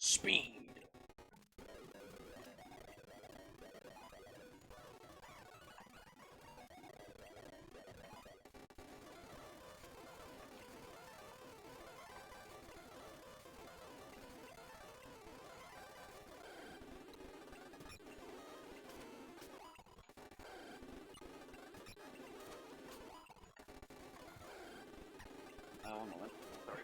Speed. One moment. Sorry.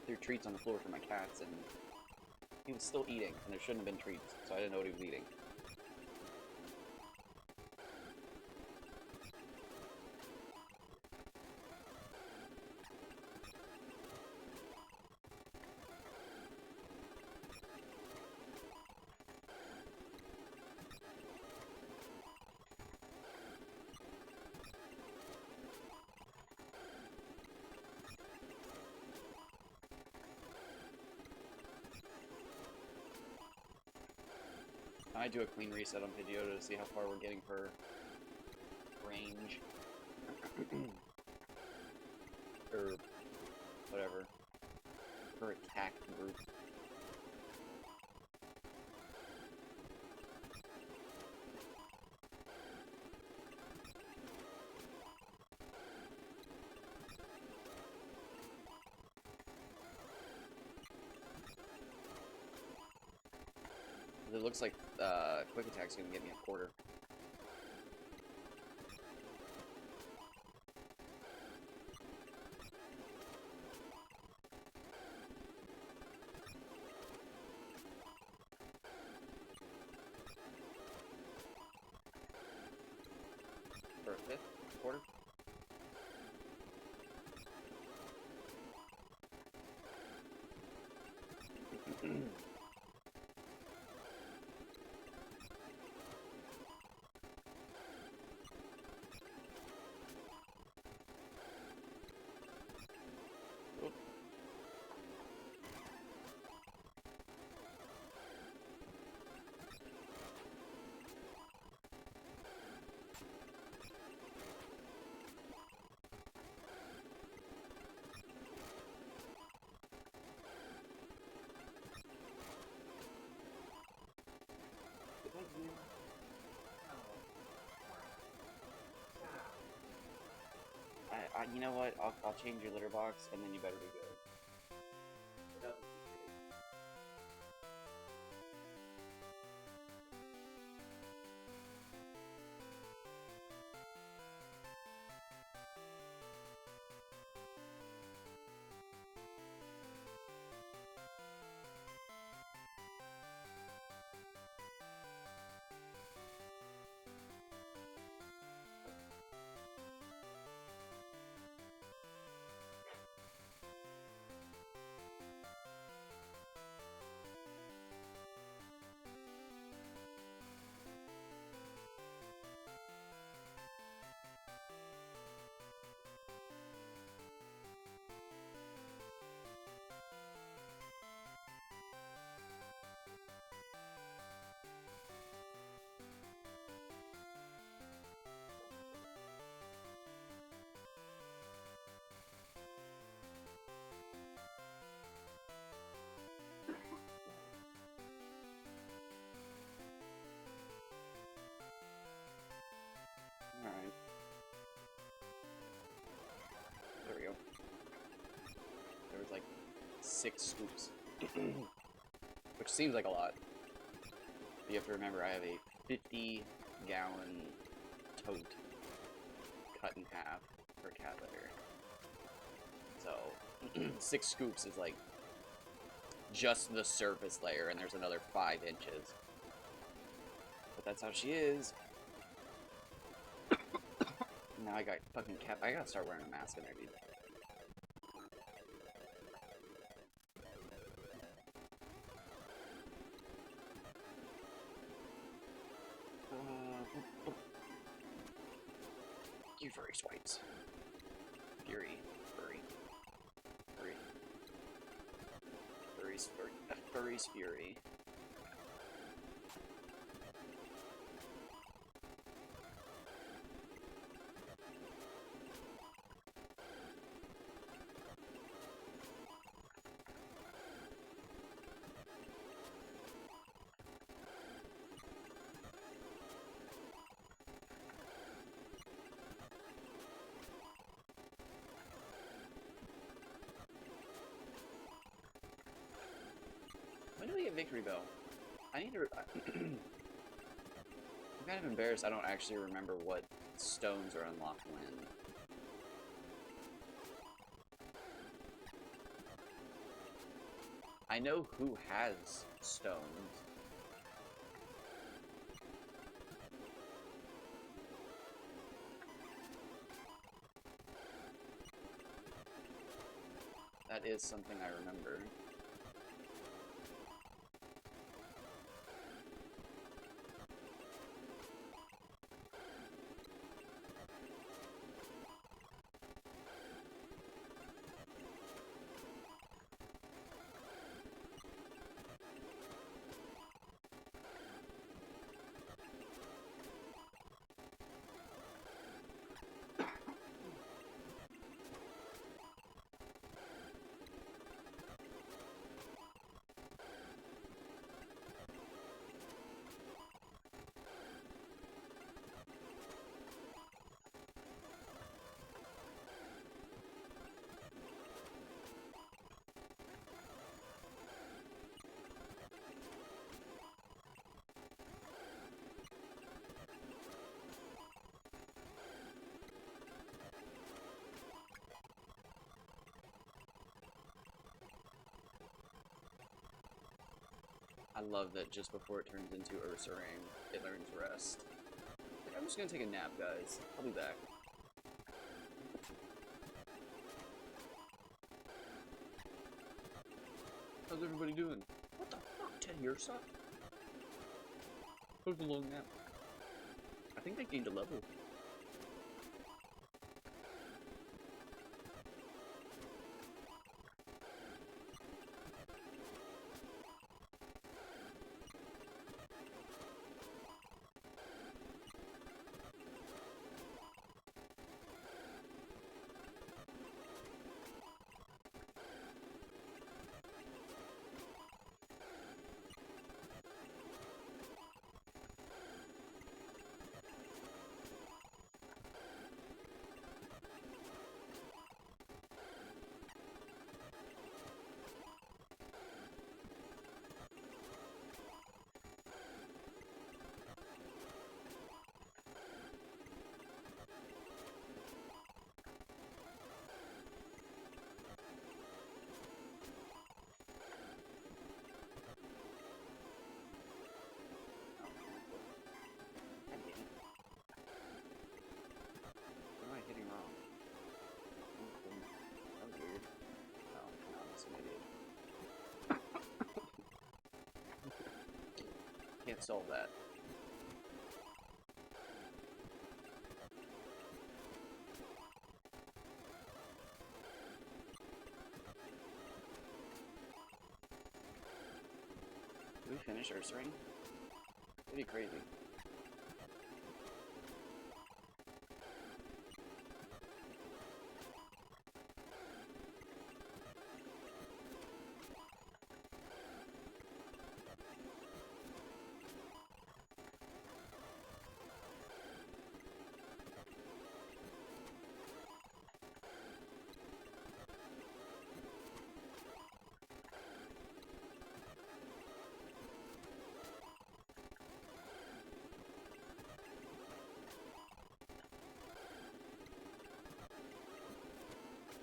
Threw treats on the floor for my cats, and he was still eating, and there shouldn't have been treats, so I didn't know what he was eating. I do a clean reset on Pidgeotto to see how far we're getting for range. Or whatever. For attack group. It looks like quick attack's gonna get me a quarter. For a fifth? Quarter? You know what? I'll change your litter box, and then you better be good. Alright. There we go. There was like 6 scoops. Which seems like a lot. But you have to remember I have a 50-gallon tote cut in half for cat litter. So 6 scoops is like just the surface layer, and there's another 5 inches. But that's how she is. Now I got fucking cat. I gotta start wearing a mask in there, dude. You furry swipes. Fury. Furry. Furry. Furry's fury. Furry's fury. get Victory Bell. I need to... I'm kind of embarrassed I don't actually remember what stones are unlocked when. I know who has stones. That is something I remember. I love that just before it turns into Ursaring, it learns rest. Like, I'm just gonna take a nap, guys. I'll be back. How's everybody doing? What the fuck, 10 years up? That was a long nap. I think I gained a level. Can't solve that. Did we finish Ursaring? That'd be crazy.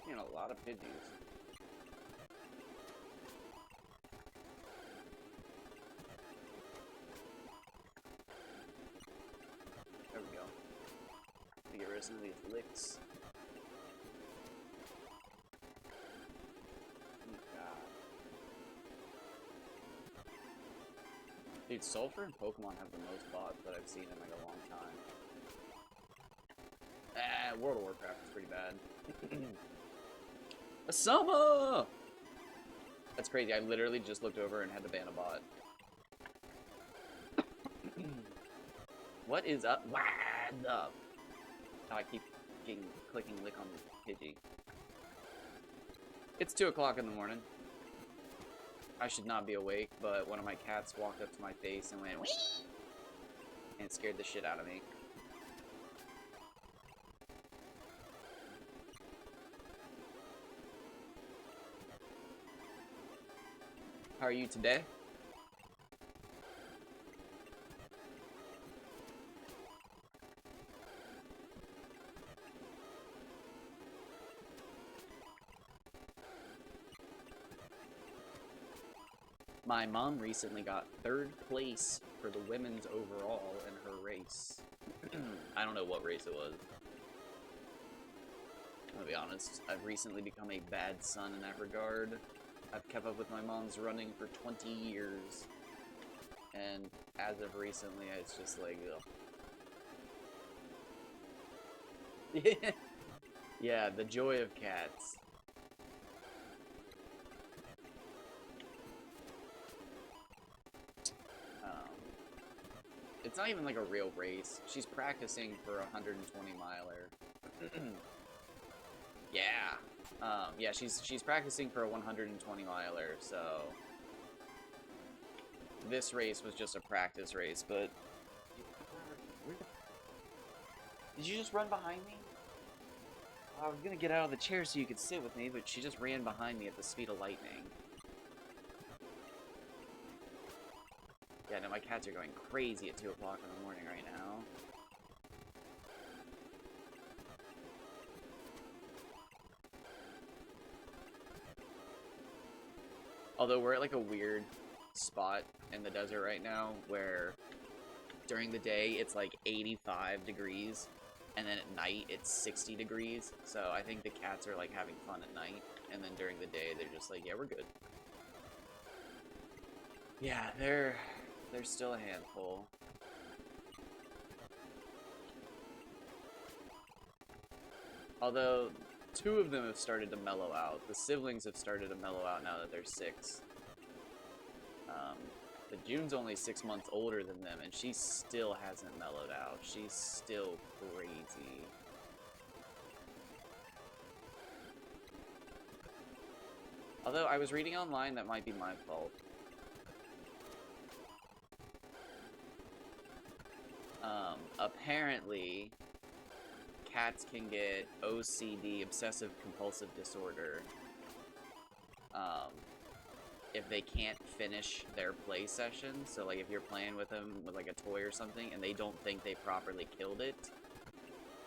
Man, a lot of Pidgeys. There we go. Let me get rid of some of these licks. Oh god. Dude, Sulfur and Pokemon have the most bots that I've seen in like a long time. World of Warcraft is pretty bad. Asama! That's crazy. I literally just looked over and had to ban a bot. What is up? What up? Oh, I keep clicking lick on the Pidgey. It's 2 o'clock in the morning. I should not be awake, but one of my cats walked up to my face and went, wee! And it scared the shit out of me. How are you today? My mom recently got 3rd place for the women's overall in her race. I don't know what race it was. I'll be honest, I've recently become a bad son in that regard. I've kept up with my mom's running for 20 years. And as of recently, it's just like, ugh. Yeah, the joy of cats. It's not even like a real race. She's practicing for a 120 miler. Yeah. Yeah, she's practicing for a 120 miler, so this race was just a practice race, but did you just run behind me? I was gonna get out of the chair so you could sit with me, but she just ran behind me at the speed of lightning. Yeah, no, my cats are going crazy at 2 o'clock in the morning right now. Although we're at like a weird spot in the desert right now where during the day it's like 85 degrees and then at night it's 60 degrees. So I think the cats are like having fun at night, and then during the day they're just like, yeah, we're good. Yeah, they're still a handful. Although 2 of them have started to mellow out. The siblings have started to mellow out now that they're 6. But June's only 6 months older than them, and she still hasn't mellowed out. She's still crazy. Although I was reading online, that might be my fault. Apparently, cats can get OCD, obsessive compulsive disorder, if they can't finish their play session. So like if you're playing with them with like a toy or something and they don't think they properly killed it,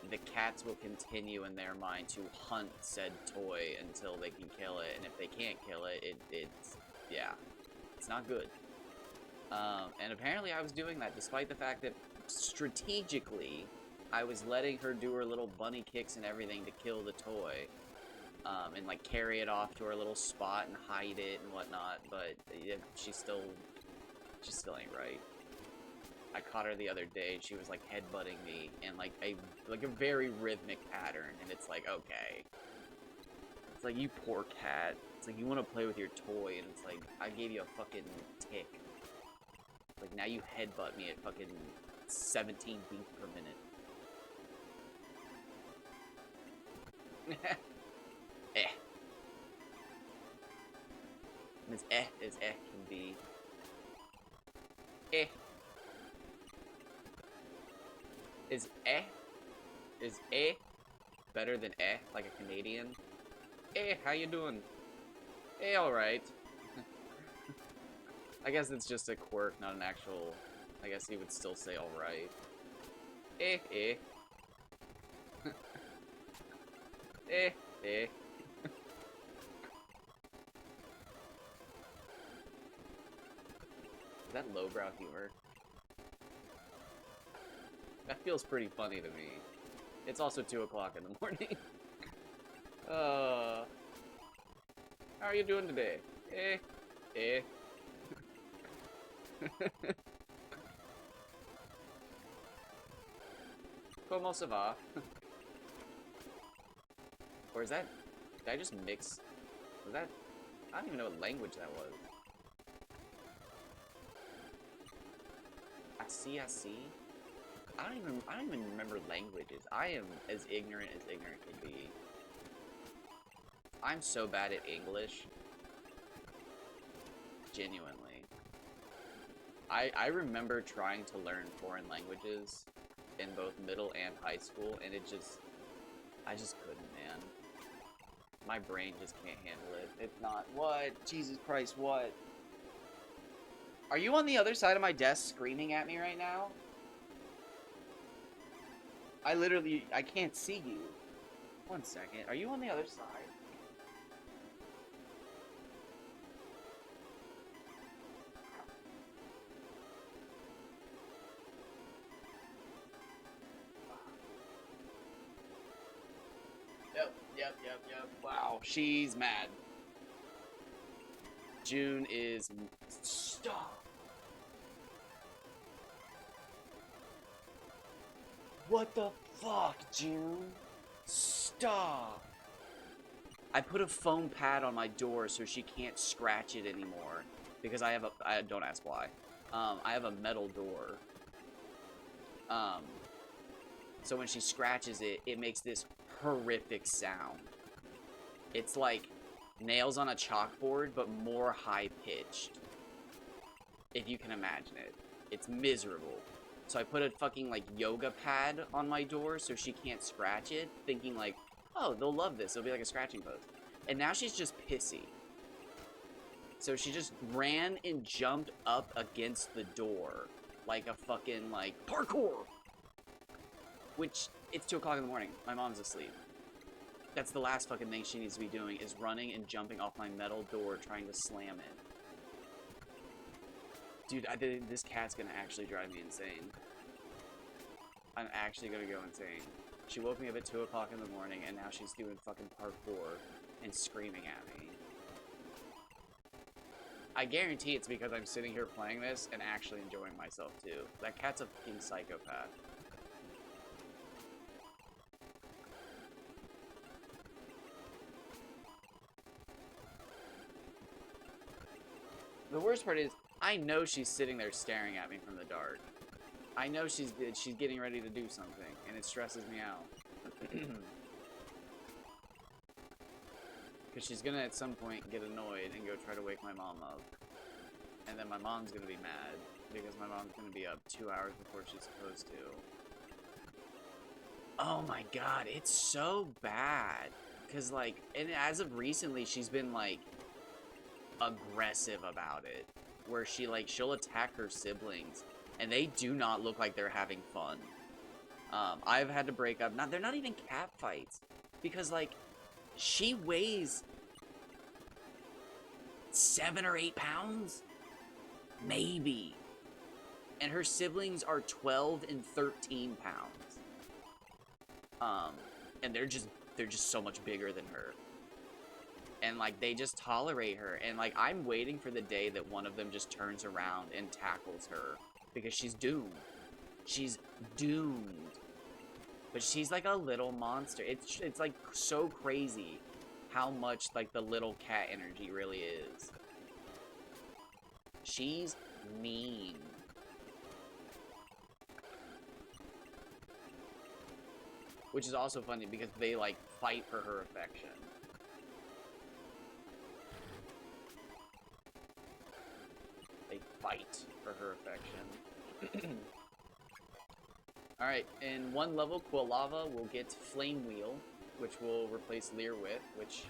the cats will continue in their mind to hunt said toy until they can kill it, and if they can't kill it, it's yeah, it's not good. And apparently I was doing that despite the fact that strategically I was letting her do her little bunny kicks and everything to kill the toy. And like carry it off to her little spot and hide it and whatnot, but yeah, she still ain't right. I caught her the other day. She was like headbutting me in like a very rhythmic pattern, and it's like, okay, it's like, you poor cat. It's like, you want to play with your toy, and it's like, I gave you a fucking tick. Like, now you headbutt me at fucking 17 beats per minute. Eh. As as can be. Eh. Is better than like a Canadian? How you doing? Alright. I guess it's just a quirk, not an actual... I guess he would still say alright. Eh. Is that lowbrow humor? That feels pretty funny to me. It's also 2 o'clock in the morning. How are you doing today? Como se va? Or is that... Did I just mix... Was that... I don't even know what language that was. I see. I don't even remember languages. I am as ignorant can be. I'm so bad at English. Genuinely. I remember trying to learn foreign languages in both middle and high school, and I just couldn't, man. My brain just can't handle it. It's not... What? Jesus Christ, what? Are you on the other side of my desk screaming at me right now? I can't see you. 1 second. Are you on the other side? Yep. Wow, she's mad. June is... Stop! What the fuck, June? Stop! I put a foam pad on my door so she can't scratch it anymore. Because I have a... don't ask why. I have a metal door. So when she scratches it, it makes this horrific sound. It's like nails on a chalkboard, but more high-pitched. If you can imagine it. It's miserable. So I put a fucking, like, yoga pad on my door so she can't scratch it, thinking, like, oh, they'll love this. It'll be like a scratching post. And now she's just pissy. So she just ran and jumped up against the door like a fucking, like, parkour! Which, it's 2 o'clock in the morning. My mom's asleep. That's the last fucking thing she needs to be doing, is running and jumping off my metal door trying to slam it. Dude, this cat's gonna actually drive me insane. I'm actually gonna go insane. She woke me up at 2 o'clock in the morning, and now she's doing fucking parkour and screaming at me. I guarantee it's because I'm sitting here playing this and actually enjoying myself, too. That cat's a fucking psychopath. The worst part is, I know she's sitting there staring at me from the dark. I know she's getting ready to do something, and it stresses me out. Because she's gonna at some point get annoyed and go try to wake my mom up. And then my mom's gonna be mad, because my mom's gonna be up 2 hours before she's supposed to. Oh my god, it's so bad. Because, like, and as of recently, she's been, like, aggressive about it. Where she, like, she'll attack her siblings, and they do not look like they're having fun. I've had to break up. They're not even cat fights. Because, like, she weighs 7 or 8 pounds? Maybe. And her siblings are 12 and 13 pounds. And they're just so much bigger than her. And, like, they just tolerate her. And, like, I'm waiting for the day that one of them just turns around and tackles her. Because she's doomed. She's doomed. But she's, like, a little monster. It's like, so crazy how much, like, the little cat energy really is. She's mean. Which is also funny because they, like, fight for her affection. They fight for her affection. Alright, in one level, Quilava will get Flame Wheel, which will replace Leer with, which...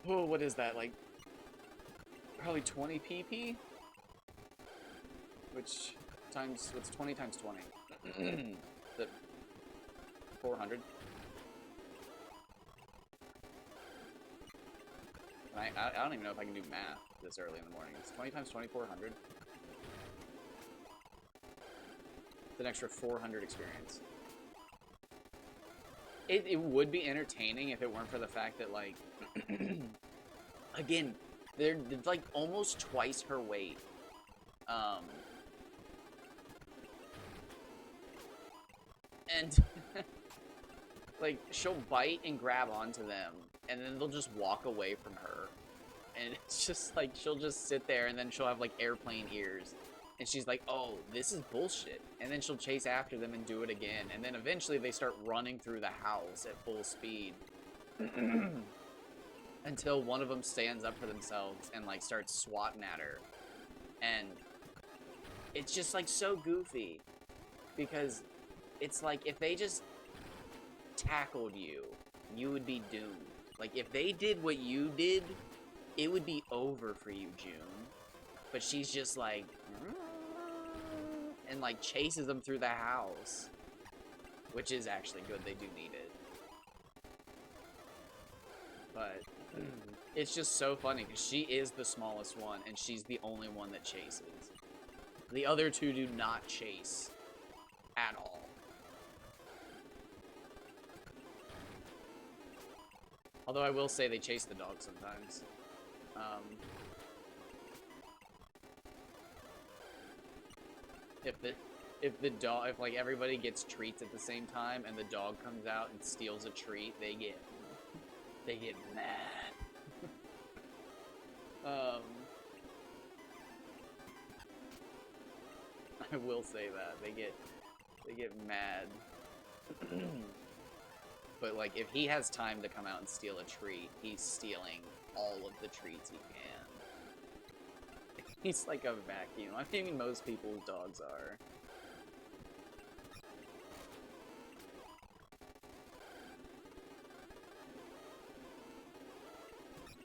Oh, what is that, like... Probably 20 PP? Which times... What's 20 times 20? The 400. I don't even know if I can do math this early in the morning. It's 20 times 2400. It's an extra 400 experience. It would be entertaining if it weren't for the fact that, like, again, they're like almost twice her weight. And like, she'll bite and grab onto them, and then they'll just walk away from her. And it's just like, she'll just sit there, and then she'll have, like, airplane ears. And she's like, oh, this is bullshit. And then she'll chase after them and do it again. And then eventually they start running through the house at full speed. Until one of them stands up for themselves and, like, starts swatting at her. And it's just, like, so goofy. Because it's like, if they just tackled you, you would be doomed. Like, if they did what you did, it would be over for you, June. But she's just like... and, like, chases them through the house. Which is actually good. They do need it. But it's just so funny, because she is the smallest one, and she's the only one that chases. The other two do not chase at all. Although I will say they chase the dog sometimes. If like everybody gets treats at the same time and the dog comes out and steals a treat, they get mad. I will say that they get mad. But like if he has time to come out and steal a treat, he's stealing all of the treats he can. He's like a vacuum. I mean, most people's dogs are.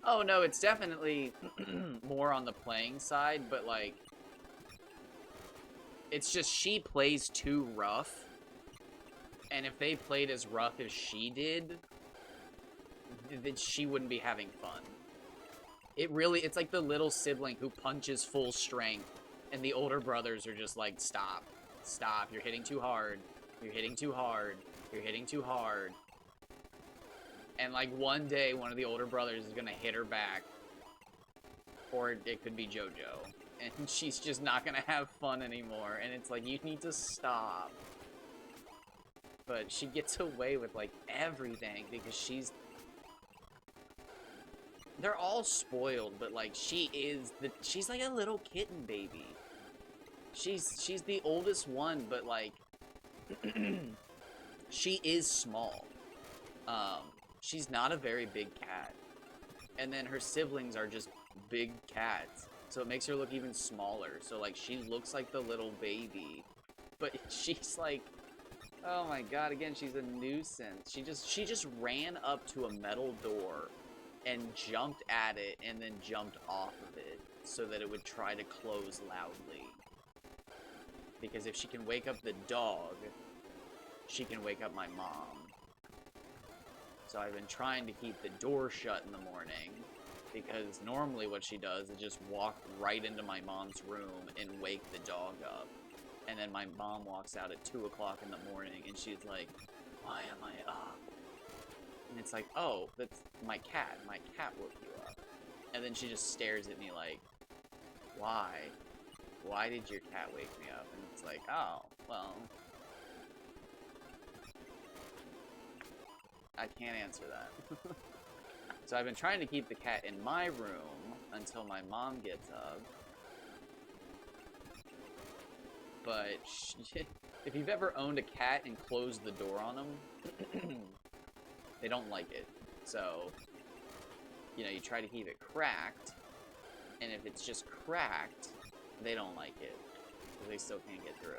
Oh no, it's definitely more on the playing side, but like, it's just she plays too rough, and if they played as rough as she did, then she wouldn't be having fun. It's like the little sibling who punches full strength, and the older brothers are just like, stop, stop, you're hitting too hard, you're hitting too hard, you're hitting too hard. And like one day, one of the older brothers is gonna hit her back, or it could be JoJo, and she's just not gonna have fun anymore, and it's like, you need to stop. But she gets away with like everything because she's they're all spoiled, but like she's like a little kitten baby. She's the oldest one, but like she is small. She's not a very big cat. And then her siblings are just big cats. So it makes her look even smaller. So like she looks like the little baby. But she's like, oh my god, again, she's a nuisance. She just ran up to a metal door and jumped at it and then jumped off of it so that it would try to close loudly. Because if she can wake up the dog, she can wake up my mom. So I've been trying to keep the door shut in the morning, because normally what she does is just walk right into my mom's room and wake the dog up. And then my mom walks out at 2 o'clock in the morning and she's like, why am I up? And it's like, oh, that's my cat. My cat woke you up. And then she just stares at me like, why? Why did your cat wake me up? And it's like, oh, well, I can't answer that. So I've been trying to keep the cat in my room until my mom gets up. But if you've ever owned a cat and closed the door on them, they don't like it. So, you know, you try to keep it cracked, and if it's just cracked, they don't like it, because they still can't get through.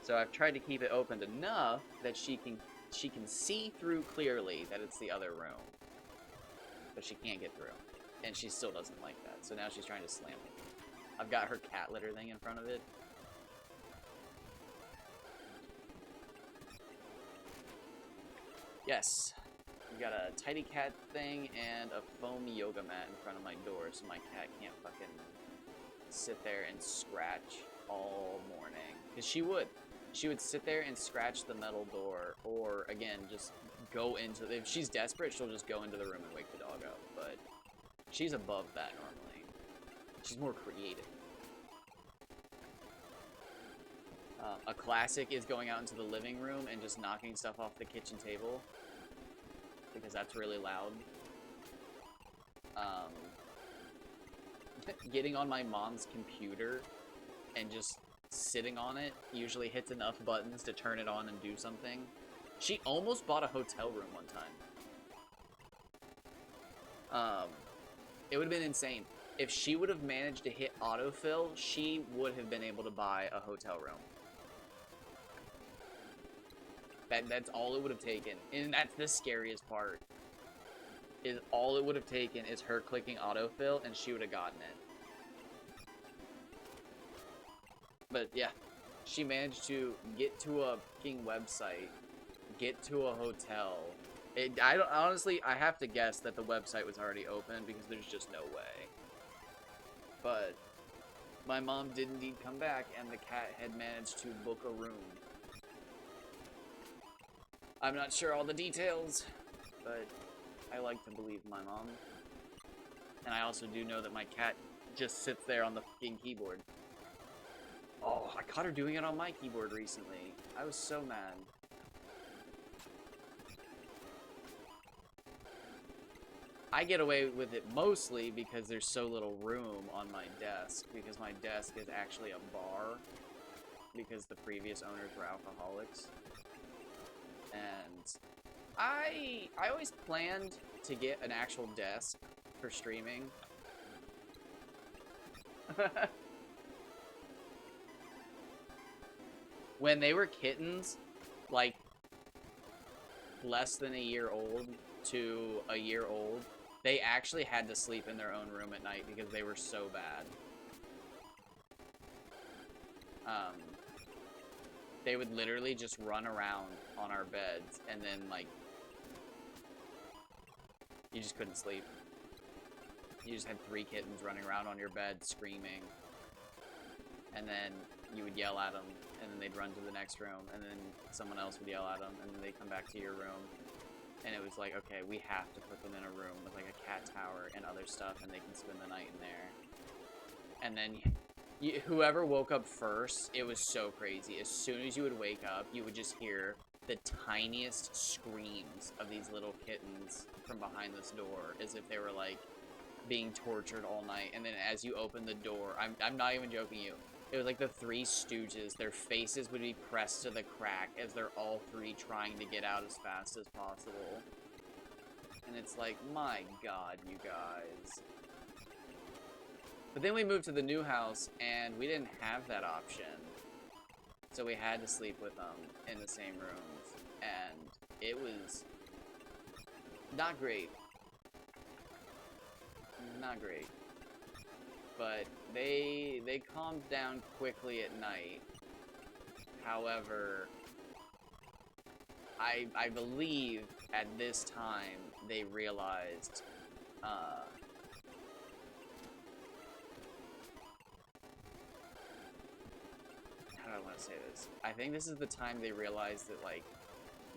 So I've tried to keep it opened enough that she can see through clearly that it's the other room, but she can't get through, and she still doesn't like that. So now she's trying to slam it. I've got her cat litter thing in front of it. Yes, we got a tidy cat thing and a foam yoga mat in front of my door, so my cat can't fucking sit there and scratch all morning. Because she would sit there and scratch the metal door, or again, just go into, if she's desperate, she'll just go into the room and wake the dog up. But she's above that normally. She's more creative. A classic is going out into the living room and just knocking stuff off the kitchen table, because that's really loud. Getting on my mom's computer and just sitting on it usually hits enough buttons to turn it on and do something. She almost bought a hotel room one time. It would have been insane. If she would have managed to hit autofill, she would have been able to buy a hotel room. That's all it would have taken. And that's the scariest part. Is all it would have taken is her clicking autofill and she would have gotten it. But yeah, she managed to get to a fucking website, get to a hotel. Honestly, I have to guess that the website was already open because there's just no way. But my mom did indeed come back and the cat had managed to book a room. I'm not sure all the details, but I like to believe my mom. And I also do know that my cat just sits there on the fucking keyboard. Oh, I caught her doing it on my keyboard recently. I was so mad. I get away with it mostly because there's so little room on my desk, because my desk is actually a bar, because the previous owners were alcoholics. And I always planned to get an actual desk for streaming. When they were kittens, like less than a year old to a year old, they actually had to sleep in their own room at night because they were so bad. They would literally just run around on our beds, and then, like, you just couldn't sleep. You just had 3 kittens running around on your bed screaming, and then you would yell at them, and then they'd run to the next room, and then someone else would yell at them, and then they'd come back to your room. And it was like, okay, we have to put them in a room with, like, a cat tower and other stuff, and they can spend the night in there. And then whoever woke up first, it was so crazy. As soon as you would wake up, you would just hear the tiniest screams of these little kittens from behind this door, as if they were, like, being tortured all night. And then as you open the door, I'm not even joking you, it was like the 3 Stooges. Their faces would be pressed to the crack as they're all 3 trying to get out as fast as possible. And it's like, my god, you guys. But then we moved to the new house, and we didn't have that option. So we had to sleep with them in the same rooms. And it was not great. Not great. But they calmed down quickly at night. However, I believe at this time they realized how do I want to say this? I think this is the time they realized that, like,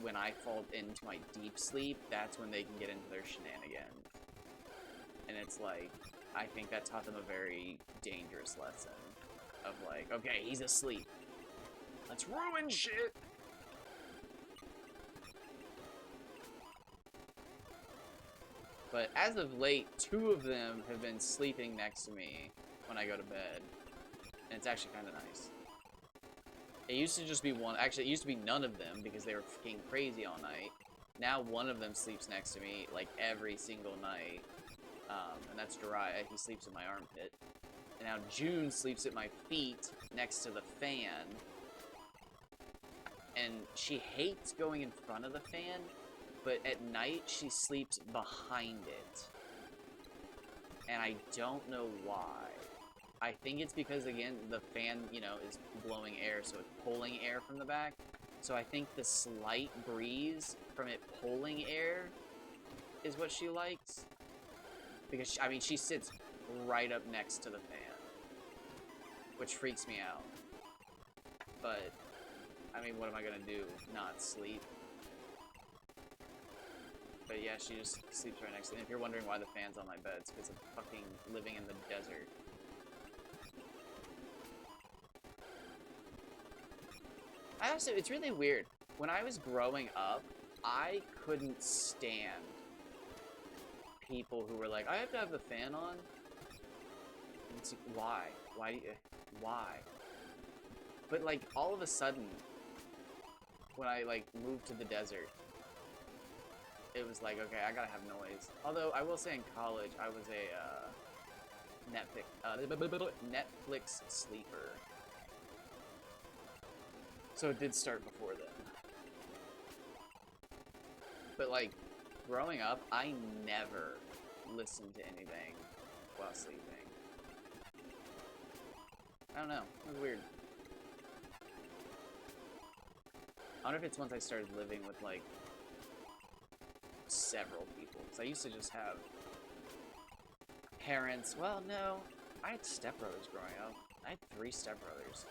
when I fall into my deep sleep, that's when they can get into their shenanigans. And it's like, I think that taught them a very dangerous lesson of, like, okay, he's asleep. Let's ruin shit! But as of late, 2 of them have been sleeping next to me when I go to bed. And it's actually kind of nice. It used to just be one. Actually, it used to be none of them because they were fucking crazy all night. Now one of them sleeps next to me, like, every single night. And that's Jiraiya. He sleeps in my armpit. And now June sleeps at my feet next to the fan. And she hates going in front of the fan, but at night she sleeps behind it. And I don't know why. I think it's because, again, the fan, you know, is blowing air, so it's pulling air from the back. So I think the slight breeze from it pulling air is what she likes. Because, I mean, she sits right up next to the fan, which freaks me out. But, I mean, what am I gonna do? Not sleep? But yeah, she just sleeps right next to me. If you're wondering why the fan's on my bed, it's because I'm fucking living in the desert. It's really weird. When I was growing up, I couldn't stand people who were like, I have to have the fan on. And it's like, why? Why? But, like, all of a sudden, when I, like, moved to the desert, it was like, okay, I gotta have noise. Although, I will say in college, I was a, Netflix sleeper. So it did start before then. But, like, growing up, I never listened to anything while sleeping. I don't know. It was weird. I wonder if it's once I started living with, like, several people. Because I used to just have parents. Well, no. I had stepbrothers growing up. I had 3 stepbrothers.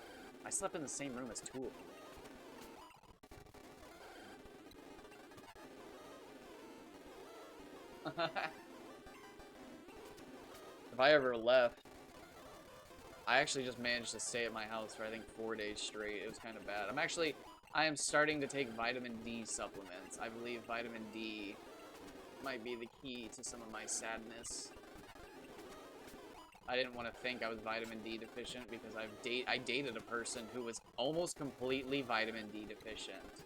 I slept in the same room as 2 of them. If I ever left, I actually just managed to stay at my house for I think 4 days straight. It was kind of bad. I am starting to take vitamin D supplements. I believe vitamin D might be the key to some of my sadness. I didn't want to think I was vitamin D deficient because I dated a person who was almost completely vitamin D deficient.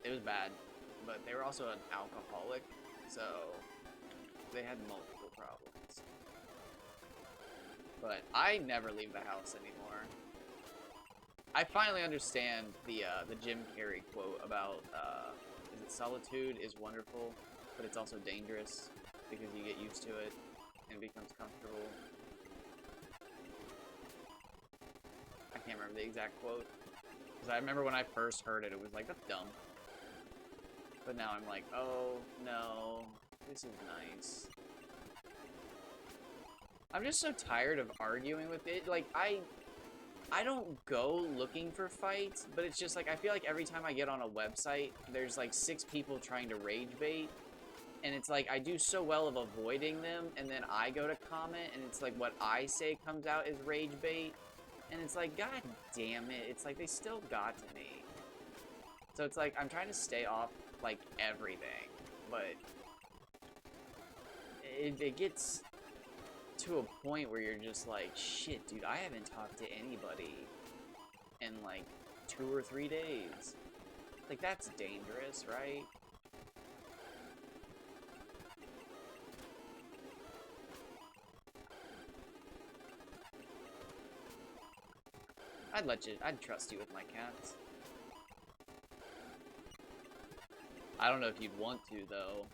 It was bad, but they were also an alcoholic, so they had multiple problems. But I never leave the house anymore. I finally understand the Jim Carrey quote about is it solitude is wonderful, but it's also dangerous because you get used to it and it becomes comfortable. I can't remember the exact quote because I remember when I first heard it, it was like, that's dumb. But now I'm like, oh no, this is nice. I'm just so tired of arguing with it. Like, I don't go looking for fights, but it's just like, I feel like every time I get on a website, there's like 6 people trying to rage bait. And it's like, I do so well of avoiding them, and then I go to comment, and it's like, what I say comes out as rage bait. And it's like, god damn it. It's like, they still got to me. So it's like, I'm trying to stay off, like, everything. But it gets to a point where you're just like, shit, dude, I haven't talked to anybody in like 2 or 3 days. Like, that's dangerous, right? I'd trust you with my cats. I don't know if you'd want to, though.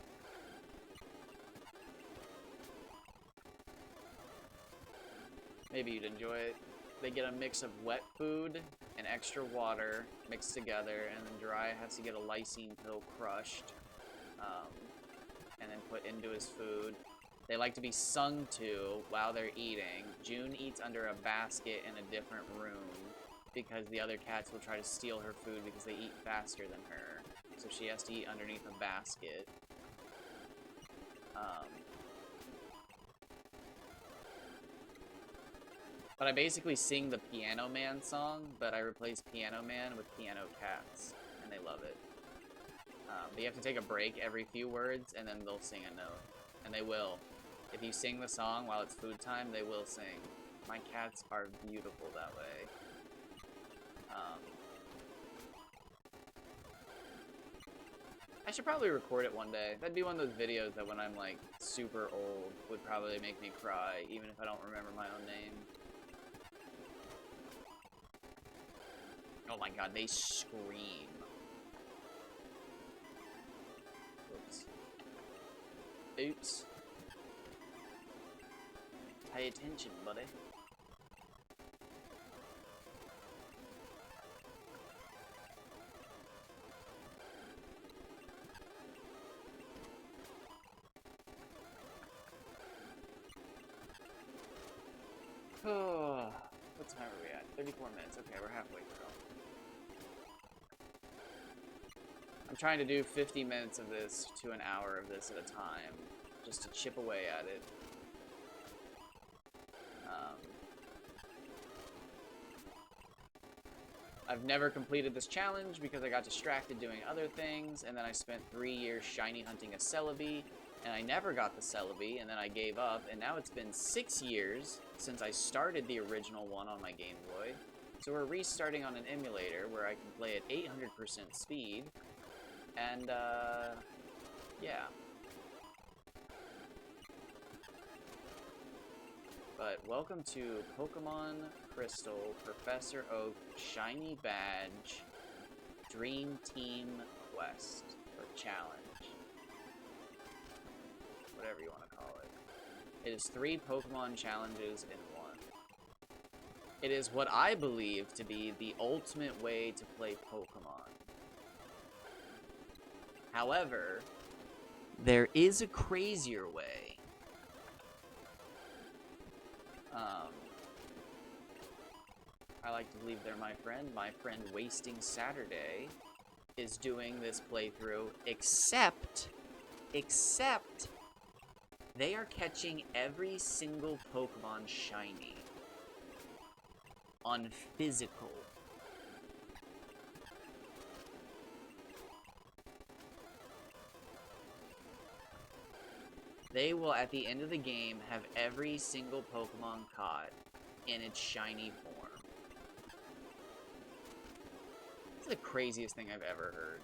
Maybe you'd enjoy it. They get a mix of wet food and extra water mixed together, and then Dry has to get a lysine pill crushed, and then put into his food. They like to be sung to while they're eating. June eats under a basket in a different room because the other cats will try to steal her food because they eat faster than her. So she has to eat underneath a basket. But I basically sing the Piano Man song, but I replace Piano Man with Piano Cats, and they love it. But you have to take a break every few words, and then they'll sing a note. And they will. If you sing the song while it's food time, they will sing. My cats are beautiful that way. I should probably record it one day. That'd be one of those videos that when I'm, like, super old would probably make me cry, even if I don't remember my own name. Oh my god, they scream. Oops. Oops. Pay attention, buddy. Oh, what time are we at? 34 minutes. Okay, we're halfway through. I'm trying to do 50 minutes of this to an hour of this at a time, just to chip away at it. I've never completed this challenge because I got distracted doing other things, and then I spent 3 years shiny hunting a Celebi, and I never got the Celebi, and then I gave up, and now it's been 6 years since I started the original one on my Game Boy. So we're restarting on an emulator where I can play at 800% speed, and, yeah. But welcome to Pokemon Crystal Professor Oak Shiny Badge Dream Team Quest, or Challenge. Whatever you want to call it. It is 3 Pokemon challenges in one. It is what I believe to be the ultimate way to play Pokemon. However, there is a crazier way. I like to believe they're my friend Wasting Saturday, is doing this playthrough, except they are catching every single Pokemon shiny on physical. They will, at the end of the game, have every single Pokemon caught in its shiny form. It's the craziest thing I've ever heard.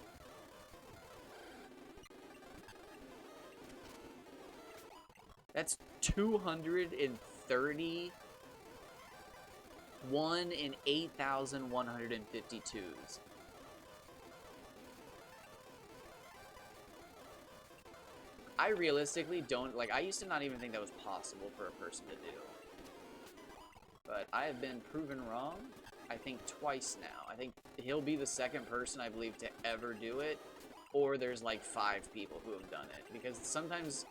That's 231 in 8,152s. I realistically don't, like, I used to not even think that was possible for a person to do. But I have been proven wrong, I think, twice now. I think he'll be the second person, I believe, to ever do it. Or there's, like, 5 people who have done it. Because sometimes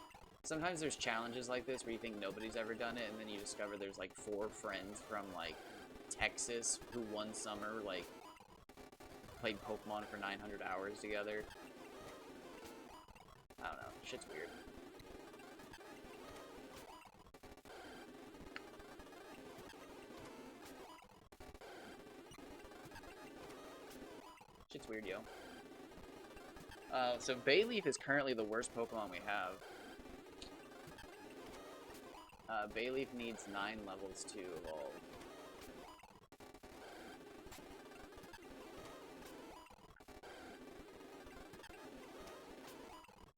there's challenges like this where you think nobody's ever done it, and then you discover there's, like, 4 friends from, like, Texas who one summer, like, played Pokemon for 900 hours together. I don't know. Shit's weird. Shit's weird, yo. So Bayleaf is currently the worst Pokemon we have. Bayleaf needs 9 levels to evolve.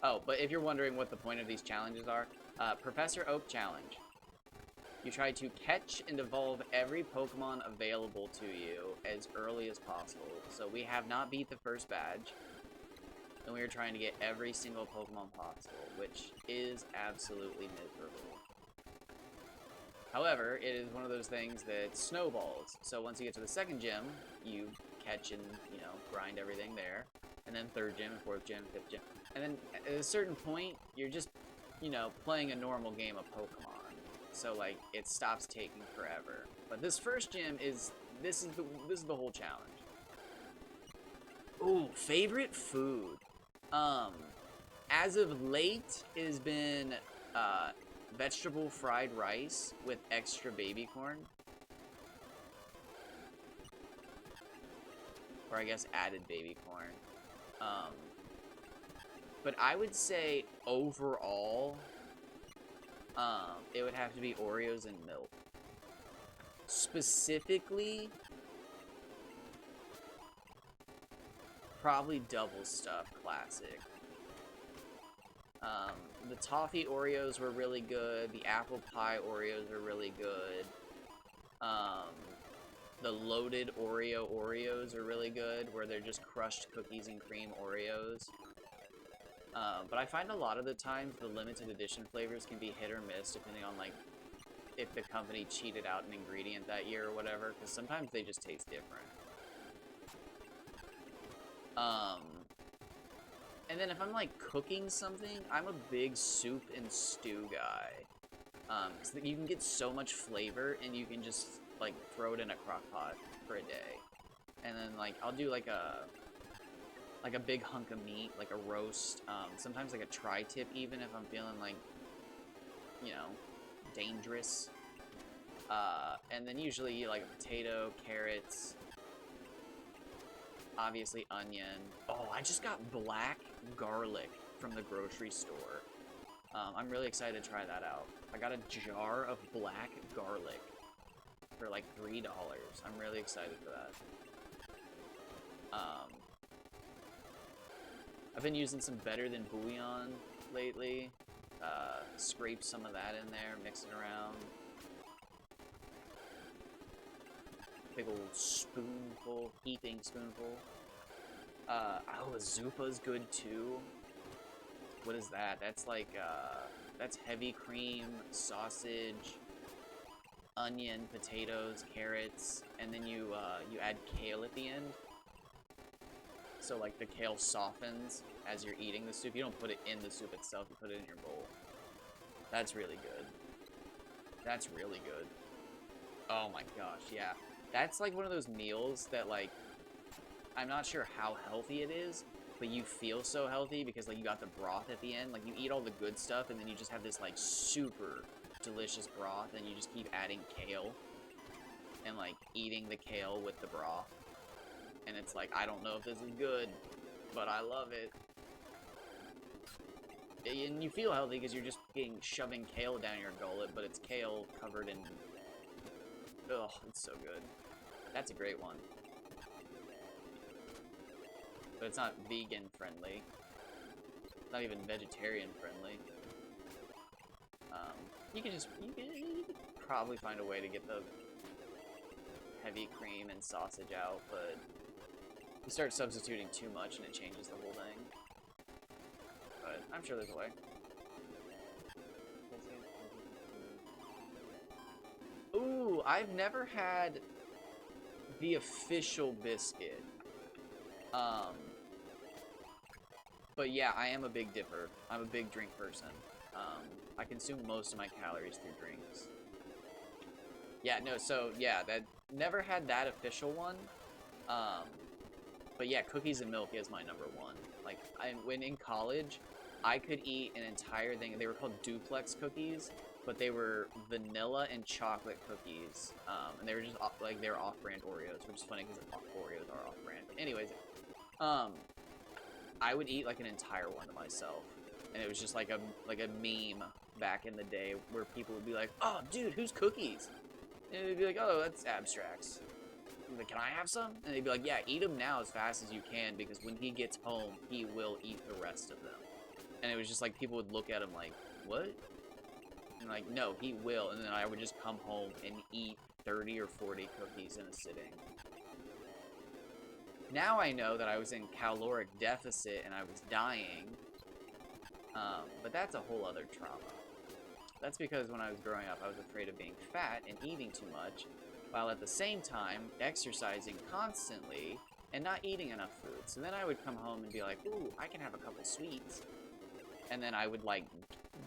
Oh, but if you're wondering what the point of these challenges are, Professor Oak Challenge. You try to catch and evolve every Pokemon available to you as early as possible. So we have not beat the first badge, and we are trying to get every single Pokemon possible, which is absolutely miserable. However, it is one of those things that snowballs. So once you get to the second gym, you catch and, you know, grind everything there. And then third gym, and fourth gym, fifth gym. And then at a certain point, you're just, you know, playing a normal game of Pokemon. So, like, it stops taking forever. But this first gym is, this is the whole challenge. Ooh, favorite food. As of late, it has been, vegetable fried rice with extra baby corn. Or I guess added baby corn. But I would say overall, it would have to be Oreos and milk. Specifically, probably Double Stuffed Classic. The toffee Oreos were really good. The apple pie Oreos are really good. The loaded Oreos are really good, where they're just crushed cookies and cream Oreos. But I find a lot of the times the limited edition flavors can be hit or miss depending on, like, if the company cheated out an ingredient that year or whatever, because sometimes they just taste different. And then if I'm, like, cooking something, I'm a big soup and stew guy. Because you can get so much flavor, and you can just, like, throw it in a crock pot for a day. And then, like, I'll do, like a big hunk of meat, like a roast, sometimes like a tri-tip even if I'm feeling, like, you know, dangerous. And then usually, like, a potato, carrots, obviously onion. Oh, I just got black garlic from the grocery store. I'm really excited to try that out. I got a jar of black garlic for like $3. I'm really excited for that. I've been using some Better Than Bouillon lately. Scrape some of that in there, mix it around. Big old spoonful, heaping spoonful. Oh, a Zupa's good too. What is that? That's like, that's heavy cream, sausage, onion, potatoes, carrots, and then you add kale at the end. So, like, the kale softens as you're eating the soup. You don't put it in the soup itself, you put it in your bowl. That's really good. That's really good. Oh my gosh, yeah. That's like one of those meals that, like, I'm not sure how healthy it is, but you feel so healthy because like you got the broth at the end. Like you eat all the good stuff and then you just have this like super delicious broth and you just keep adding kale and like eating the kale with the broth. And it's like, I don't know if this is good, but I love it. And you feel healthy because you're just shoving kale down your gullet, but it's kale covered in... Ugh, it's so good. That's a great one. But it's not vegan friendly. It's not even vegetarian friendly. You could probably find a way to get the heavy cream and sausage out, but you start substituting too much and it changes the whole thing. But I'm sure there's a way. Ooh, I've never had the official biscuit. But yeah, I am a big dipper. I'm a big drink person. I consume most of my calories through drinks. Yeah, no, so yeah, that never had that official one. But yeah, cookies and milk is my #1. Like, when in college, I could eat an entire thing. They were called duplex cookies, but they were vanilla and chocolate cookies. And they were just like they were off-brand Oreos, which is funny because Oreos are off-brand. But anyways, I would eat like an entire one to myself, and it was just like a meme back in the day where people would be like, "Oh, dude, who's cookies?" And they'd be like, "Oh, that's Abstracts." I'm like, "Can I have some?" And they'd be like, "Yeah, eat them now as fast as you can because when he gets home, he will eat the rest of them." And it was just like people would look at him like, "What?" And like, "No, he will." And then I would just come home and eat 30 or 40 cookies in a sitting. Now I know that I was in caloric deficit and I was dying, but that's a whole other trauma. That's because when I was growing up, I was afraid of being fat and eating too much, while at the same time exercising constantly and not eating enough food. So then I would come home and be like, ooh, I can have a couple sweets. And then I would like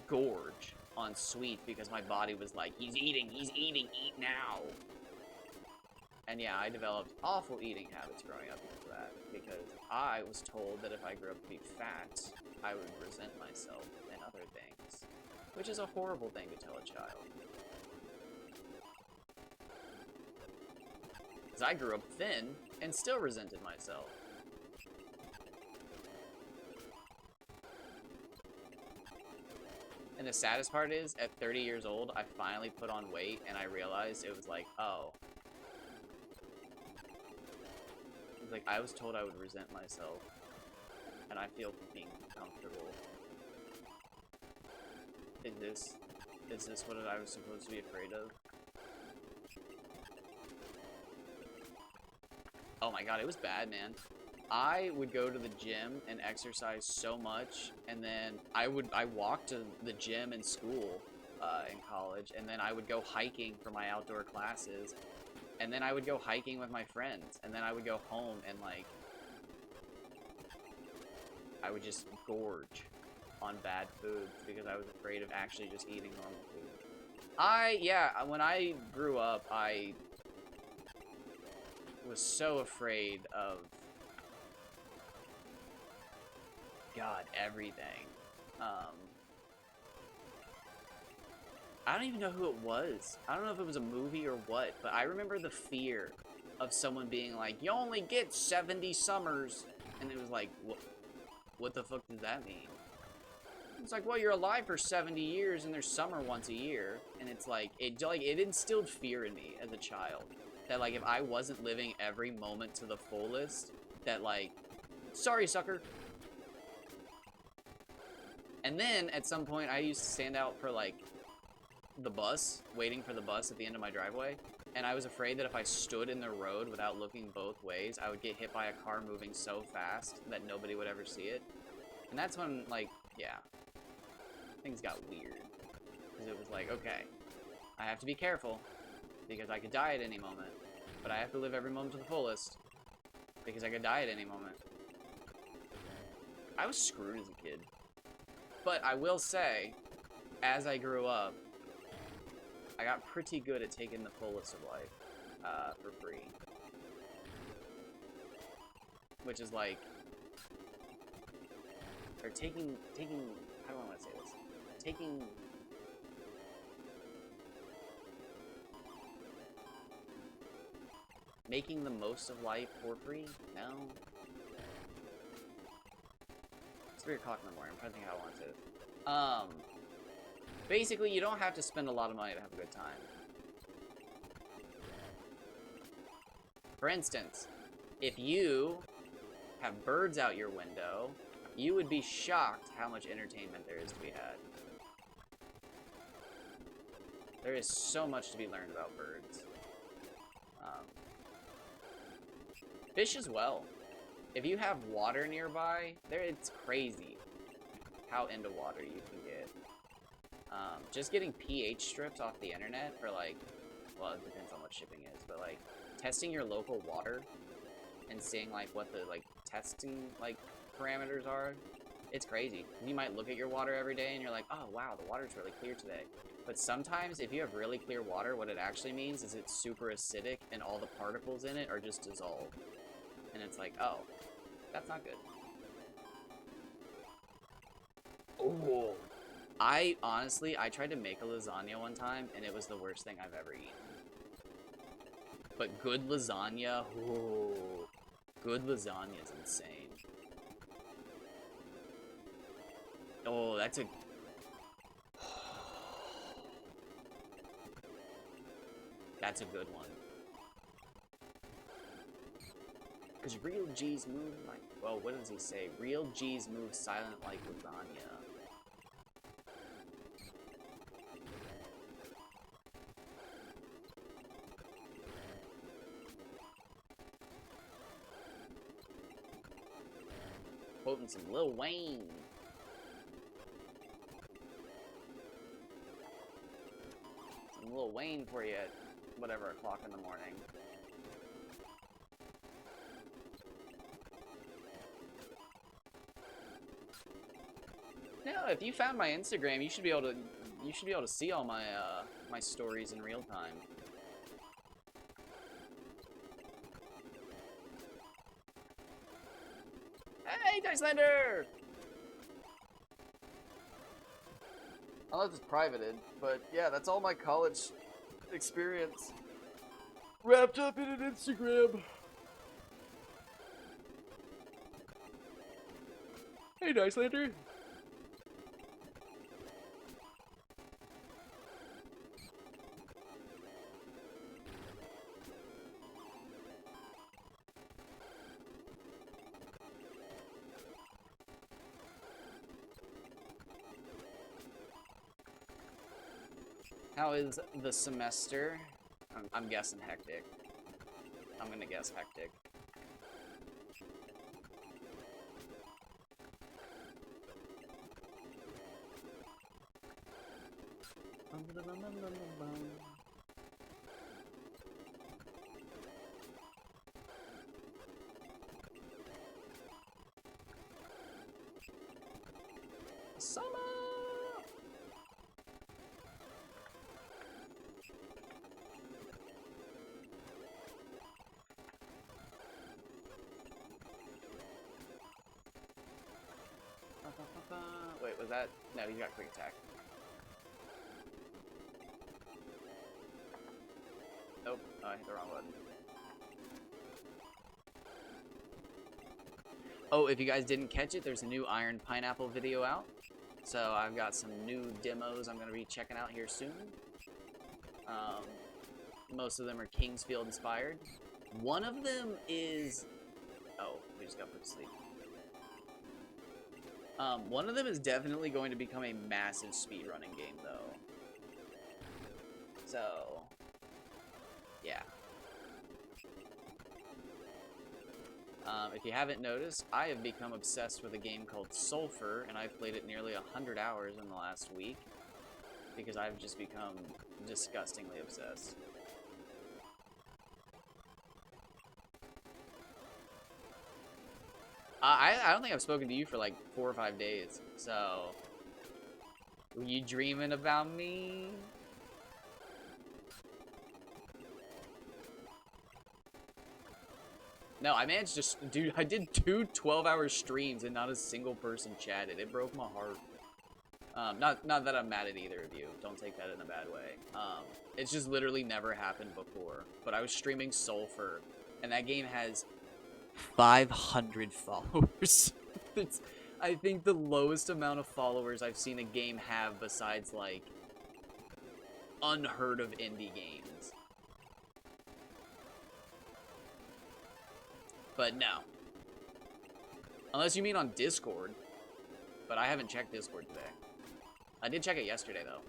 gorge on sweets because my body was like, he's eating, eat now. And yeah, I developed awful eating habits growing up because of that. Because I was told that if I grew up to be fat, I would resent myself and other things. Which is a horrible thing to tell a child. Because I grew up thin and still resented myself. And the saddest part is, at 30 years old, I finally put on weight and I realized it was like, oh. It's like, I was told I would resent myself. And I feel being comfortable. Is this what I was supposed to be afraid of? Oh my god, it was bad, man. I would go to the gym and exercise so much, and then I walked to the gym in school in college, and then I would go hiking for my outdoor classes, and then I would go hiking with my friends, and then I would go home and like I would just gorge on bad foods because I was afraid of actually just eating normal food. When I grew up, I was so afraid of God, everything. I don't even know who it was. I don't know if it was a movie or what, but I remember the fear of someone being like, you only get 70 summers. And it was like, what the fuck does that mean? It's like, well, you're alive for 70 years and there's summer once a year. And it's like, it instilled fear in me as a child. That, like, if I wasn't living every moment to the fullest, that, like, sorry, sucker. And then, at some point, I used to stand out for, like, the bus, waiting for the bus at the end of my driveway. And I was afraid that if I stood in the road without looking both ways, I would get hit by a car moving so fast that nobody would ever see it. And that's when, like, yeah, things got weird. Because it was like, okay, I have to be careful, because I could die at any moment. But I have to live every moment to the fullest, because I could die at any moment. I was screwed as a kid. But I will say, as I grew up, I got pretty good at taking the fullest of life for free. which is like, or taking, how do I want to say this? Making the most of life for free? No. It's 3 o'clock in the morning. I'm trying to think how I want to. Basically, you don't have to spend a lot of money to have a good time. For instance, if you have birds out your window, you would be shocked how much entertainment there is to be had. There is so much to be learned about birds. Fish as well. If you have water nearby, it's crazy how into water you can get. Just getting pH strips off the internet for like, well, it depends on what shipping is, but like testing your local water and seeing like what the like testing like parameters are, it's crazy. You might look at your water every day and you're like, oh wow, the water's really clear today. But sometimes if you have really clear water, what it actually means is it's super acidic and all the particles in it are just dissolved. And it's like, oh, that's not good. Oh, I tried to make a lasagna one time and it was the worst thing I've ever eaten. But good lasagna, oh, good lasagna is insane. Oh, that's a... That's a good one. Because real G's move like... Well, what does he say? Real G's move silent like lasagna. Quoting some Lil Wayne. Some Lil Wayne for you at whatever o'clock in the morning. No, if you found my Instagram, you should be able to see all my my stories in real time. Hey, Dicelander! Unless it's privated, but yeah, that's all my college experience wrapped up in an Instagram. Hey, Dicelander! How is the semester? I'm guessing hectic. I'm gonna guess hectic. Summer! Wait, was that? No, you got quick attack. Nope, I hit the wrong button. Oh, if you guys didn't catch it, there's a new Iron Pineapple video out. So I've got some new demos I'm going to be checking out here soon. Most of them are Kingsfield inspired. One of them is... Oh, we just got put to sleep. One of them is definitely going to become a massive speedrunning game, though. So, yeah. If you haven't noticed, I have become obsessed with a game called Sulphur, and I've played it nearly 100 hours in the last week, because I've just become disgustingly obsessed. I don't think I've spoken to you for like 4 or 5 days, so... Were you dreaming about me? No, I managed to, dude, I did 2 12-hour streams and not a single person chatted. It broke my heart. Not that I'm mad at either of you. Don't take that in a bad way. It's just literally never happened before. But I was streaming Sulfur, and that game has 500 followers. It's, I think, the lowest amount of followers I've seen a game have besides, like, unheard of indie games. But no. Unless you mean on Discord. But I haven't checked Discord today. I did check it yesterday, though.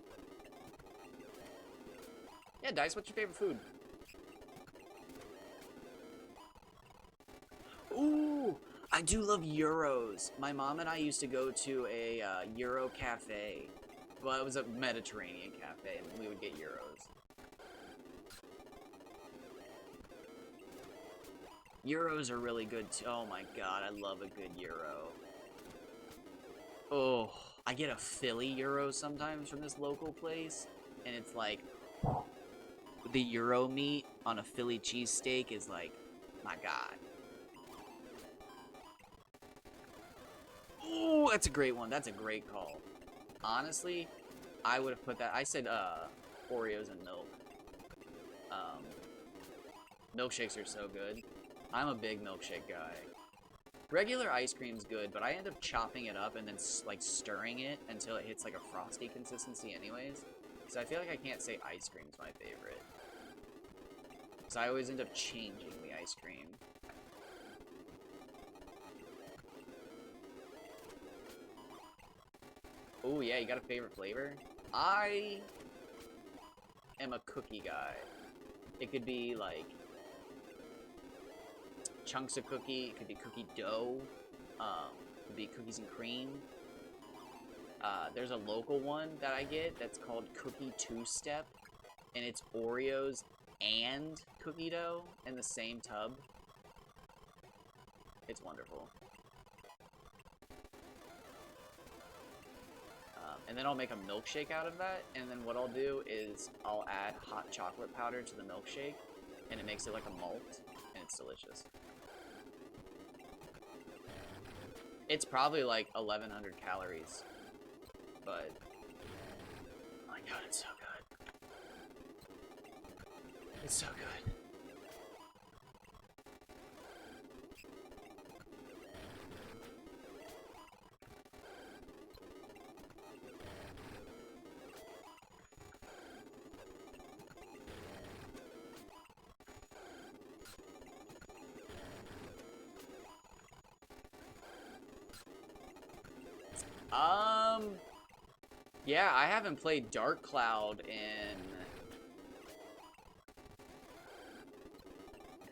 Yeah, Dice, what's your favorite food? Ooh, I do love Euros. My mom and I used to go to a Euro cafe. Well, it was a Mediterranean cafe, and we would get Euros. Euros are really good, too. Oh my god, I love a good Euro. Oh, I get a Philly Euro sometimes from this local place, and it's like, the Euro meat on a Philly cheesesteak is like, my god. Ooh, that's a great one. That's a great call. Honestly, I would have put that. I said Oreos and milk. Milkshakes are so good. I'm a big milkshake guy. Regular ice cream's good, but I end up chopping it up and then like stirring it until it hits like a frosty consistency anyways. So I feel like I can't say ice cream's my favorite. Because I always end up changing the ice cream. Oh yeah, you got a favorite flavor? I am a cookie guy. It could be like chunks of cookie, it could be cookie dough, it could be cookies and cream. There's a local one that I get that's called Cookie Two-Step, and it's Oreos and cookie dough in the same tub. It's wonderful. And then I'll make a milkshake out of that, and then what I'll do is I'll add hot chocolate powder to the milkshake, and it makes it like a malt, and it's delicious. It's probably like 1,100 calories, but oh my god, it's so good. It's so good. Yeah, I haven't played Dark Cloud in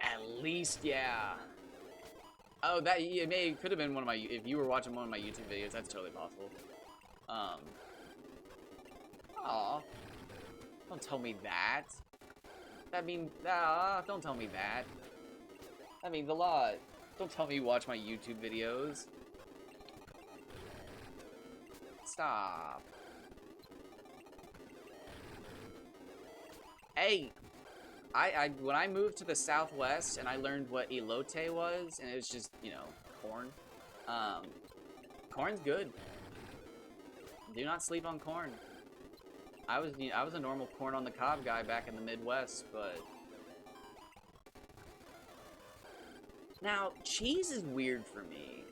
at least, yeah. Oh, that it could have been one of my. If you were watching one of my YouTube videos, that's totally possible. Aw, don't tell me that. That means, don't tell me that. That means a lot. Don't tell me you watch my YouTube videos. Stop. Hey, when I moved to the Southwest and I learned what elote was, and it was just, you know, corn. Corn's good. Do not sleep on corn. I was a normal corn on the cob guy back in the Midwest, but now cheese is weird for me.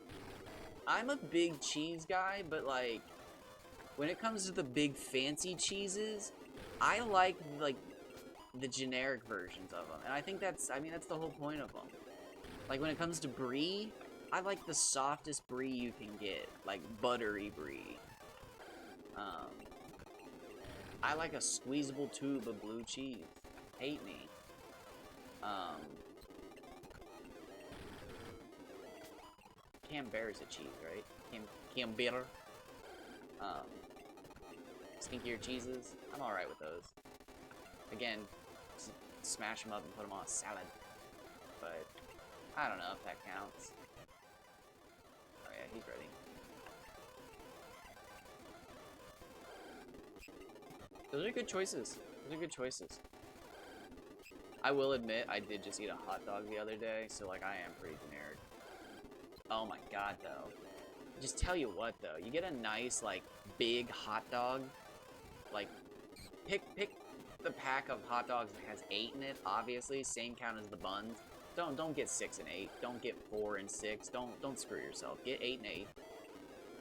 I'm a big cheese guy, but like when it comes to the big fancy cheeses, I like the generic versions of them, and I think that's the whole point of them. Like when it comes to brie, I like the softest brie you can get, like buttery brie. I like a squeezable tube of blue cheese. Hate me. Camembert's a cheese, right? Camembert. Stinkier cheeses. I'm alright with those. Again, smash them up and put them on a salad. But I don't know if that counts. Oh yeah, he's ready. Those are good choices. Those are good choices. I will admit, I did just eat a hot dog the other day, so, like, I am pretty generic. Oh my god, though. Just tell you what, though. You get a nice, like, big hot dog. Like, pick the pack of hot dogs that has 8 in it, obviously. Same count as the buns. Don't get 6 and 8. Don't get 4 and 6. Don't screw yourself. Get 8 and 8.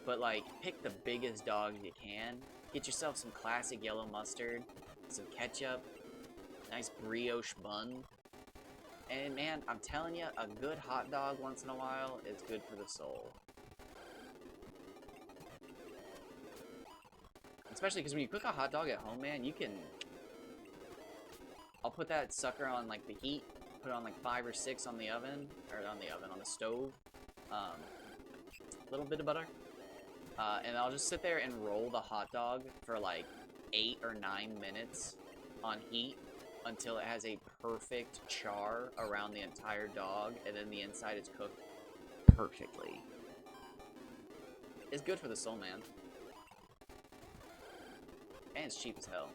But, like, pick the biggest dog you can. Get yourself some classic yellow mustard, some ketchup, nice brioche bun. And, man, I'm telling you, a good hot dog once in a while is good for the soul. Especially because when you cook a hot dog at home, man, you can... I'll put that sucker on, like, the heat. Put it on, like, 5 or 6 on the oven. Or on the stove. A little bit of butter. And I'll just sit there and roll the hot dog for, like, 8 or 9 minutes on heat until it has a perfect char around the entire dog. And then the inside is cooked perfectly. It's good for the soul, man. And it's cheap as hell.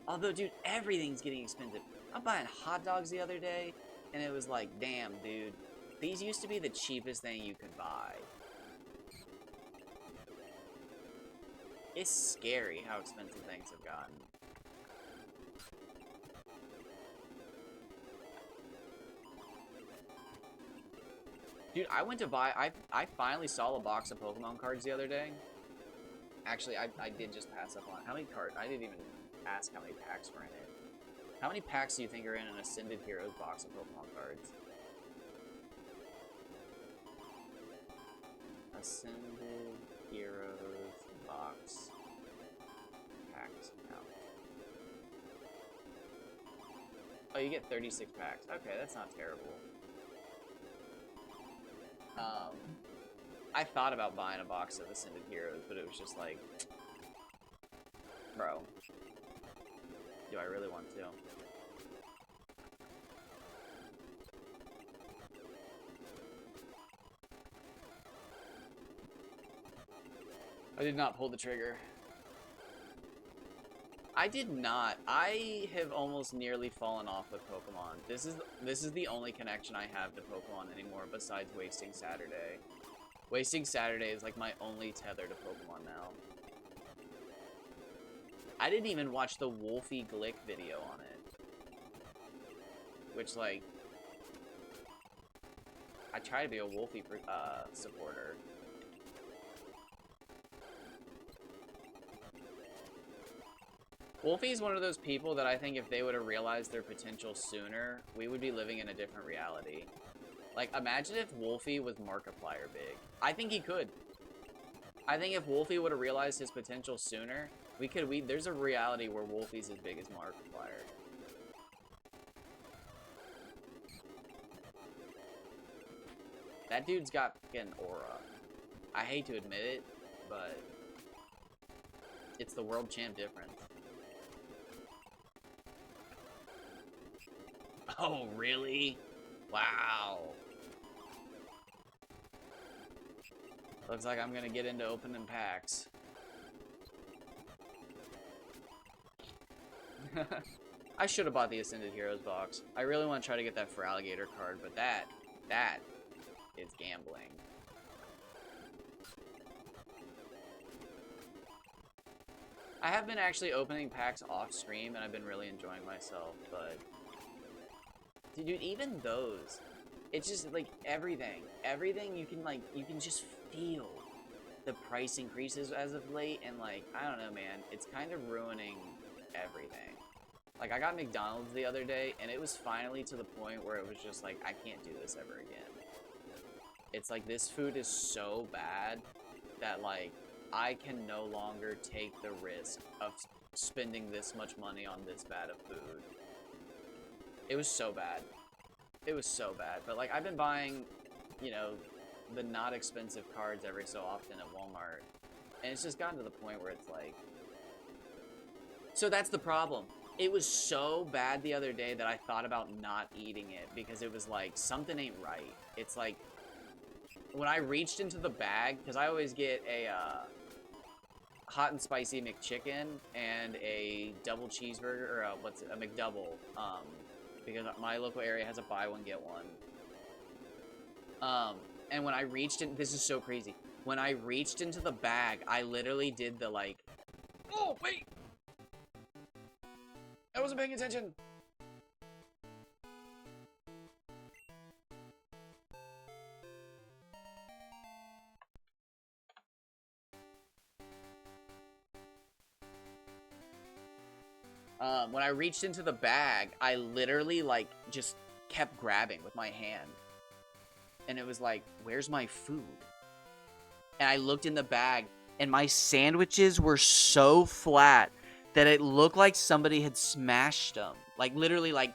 Although, dude, everything's getting expensive. I'm buying hot dogs the other day, and it was like, damn, dude. These used to be the cheapest thing you could buy. It's scary how expensive things have gotten. Dude, I went to buy... I finally saw a box of Pokemon cards the other day. Actually, I did just pass up on it. How many cards? I didn't even ask how many packs were in it. How many packs do you think are in an Ascended Heroes box of Pokemon cards? Ascended Heroes box packs. No. Oh, you get 36 packs. Okay, that's not terrible. I thought about buying a box of Ascended Heroes, but it was just like, bro, do I really want to? I did not pull the trigger. I did not. I have almost nearly fallen off with Pokemon. This is the only connection I have to Pokemon anymore besides Wasting Saturday. Wasting Saturday is like my only tether to Pokemon now. I didn't even watch the Wolfie Glick video on it. Which, like, I try to be a Wolfie supporter. Wolfie's one of those people that I think if they would have realized their potential sooner, we would be living in a different reality. Like, imagine if Wolfie was Markiplier big. I think he could. I think if Wolfie would have realized his potential sooner, there's a reality where Wolfie's as big as Markiplier. That dude's got fucking aura. I hate to admit it, but it's the world champ difference. Oh, really? Wow. Looks like I'm gonna get into opening packs. I should have bought the Ascended Heroes box. I really want to try to get that Feraligatr card, but that is gambling. I have been actually opening packs off stream, and I've been really enjoying myself, but... Dude, even those, it's just, like, everything you can just feel the price increases as of late, and, like, I don't know, man, it's kind of ruining everything. Like, I got McDonald's the other day, and it was finally to the point where it was just like, I can't do this ever again. It's like, this food is so bad that, like, I can no longer take the risk of spending this much money on this bad of food. It was so bad. It was so bad. But, like, I've been buying, you know, the not expensive cards every so often at Walmart. And it's just gotten to the point where it's like... So that's the problem. It was so bad the other day that I thought about not eating it because it was like, something ain't right. It's like, when I reached into the bag, because I always get a hot and spicy McChicken and a double cheeseburger, or a McDouble, because my local area has a buy one get one. And when I reached in, this is so crazy. When I reached into the bag, I literally did the like, oh wait, I wasn't paying attention. When I reached into the bag, I literally, like, just kept grabbing with my hand. And it was like, where's my food? And I looked in the bag, and my sandwiches were so flat that it looked like somebody had smashed them. Like, literally, like,